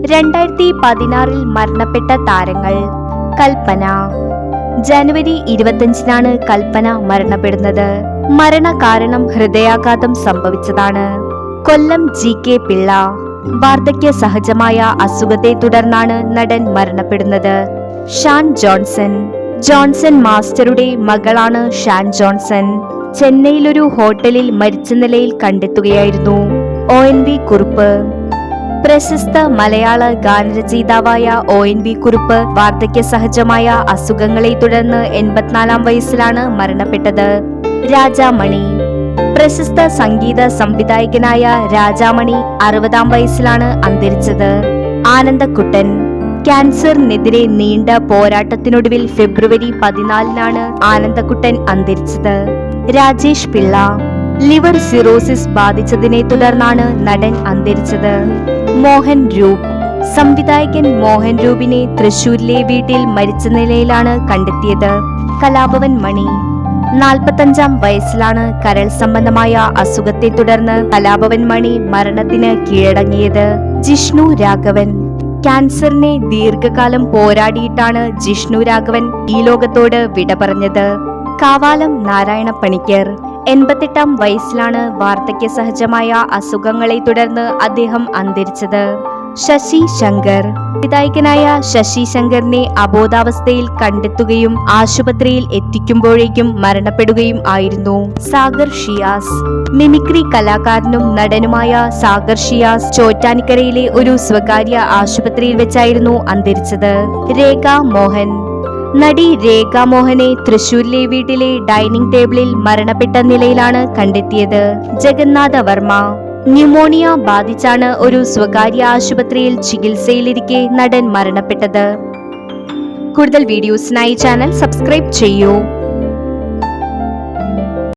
2016 മരണപ്പെട്ട താരങ്ങൾ. കൽപ്പന. ജനുവരി 25 കൽപ്പന മരണപ്പെടുന്നത്. മരണകാരണം ഹൃദയാഘാതം സംഭവിച്ചതാണ്. കൊല്ലം GK പിള്ള. വാർദ്ധക്യ സഹജമായ അസുഖത്തെ തുടർന്നാണ് നടൻ മരണപ്പെടുന്നത്. ഷാൻ ജോൺസൺ. ജോൺസൺ മാസ്റ്ററുടെ മകളാണ് ഷാൻ ജോൺസൺ. ചെന്നൈയിലൊരു ഹോട്ടലിൽ മരിച്ച നിലയിൽ കണ്ടെത്തുകയായിരുന്നു. ONV കുറുപ്പ്. പ്രശസ്ത മലയാള ഗാനരചയിതാവായ ONV കുറുപ്പ് വാർദ്ധക്യ സഹജമായ അസുഖങ്ങളെ തുടർന്ന് 84 വയസ്സിലാണ് മരണപ്പെട്ടത്. രാജാമണി. പ്രശസ്ത സംഗീത സംവിധായകനായ രാജാമണി 60 വയസ്സിലാണ് അന്തരിച്ചത്. ആനന്ദക്കുട്ടൻ. ക്യാൻസറിനെതിരെ നീണ്ട പോരാട്ടത്തിനൊടുവിൽ ഫെബ്രുവരി 14 ആനന്ദക്കുട്ടൻ അന്തരിച്ചത്. രാജേഷ് പിള്ള. ലിവർ സിറോസിസ് ബാധിച്ചതിനെ തുടർന്നാണ് നടൻ അന്തരിച്ചത്. മോഹൻ രൂപ്. സംവിധായകൻ മോഹൻ രൂപിനെ തൃശൂരിലെ വീട്ടിൽ മരിച്ച നിലയിലാണ് കണ്ടെത്തിയത്. കലാഭവൻ മണി. 45 വയസ്സിലാണ് കരൾ സംബന്ധമായ അസുഖത്തെ തുടർന്ന് കലാഭവൻ മണി മരണത്തിന് കീഴടങ്ങിയത്. ജിഷ്ണു രാഘവൻ. ക്യാൻസറിനെ ദീർഘകാലം പോരാടിയിട്ടാണ് ജിഷ്ണു രാഘവൻ ഈ ലോകത്തോട് വിട പറഞ്ഞത്. കാവാലം നാരായണ പണിക്കർ. 88 വയസ്സിലാണ് വാർദ്ധക്യ സഹജമായ അസുഖങ്ങളെ തുടർന്ന് അദ്ദേഹം അന്തരിച്ചത്. ശശി ശങ്കർ. സംവിധായകനായ ശശി ശങ്കറിനെ അബോധാവസ്ഥയിൽ കണ്ടെത്തുകയും ആശുപത്രിയിൽ എത്തിക്കുമ്പോഴേക്കും മരണപ്പെടുകയും ആയിരുന്നു. സാഗർ ഷിയാസ്. മിമിക്രി കലാകാരനും നടനുമായ സാഗർ ഷിയാസ് ചോറ്റാനിക്കരയിലെ ഒരു സ്വകാര്യ ആശുപത്രിയിൽ വെച്ചായിരുന്നു അന്തരിച്ചത്. രേഖ മോഹൻ. നടി രേഖ മോഹനെ തൃശൂരിലെ വീട്ടിലെ ഡൈനിങ് ടേബിളിൽ മരണപ്പെട്ട നിലയിലാണ് കണ്ടെത്തിയത്. ജഗന്നാഥ വർമ്മ. ന്യൂമോണിയ ബാധിച്ചാണ് ഒരു സ്വകാര്യ ആശുപത്രിയിൽ ചികിത്സയിലിരിക്കെ നടൻ മരണപ്പെട്ടത്. കൂടുതൽ വീഡിയോസിനായി ചാനൽ സബ്സ്ക്രൈബ് ചെയ്യൂ.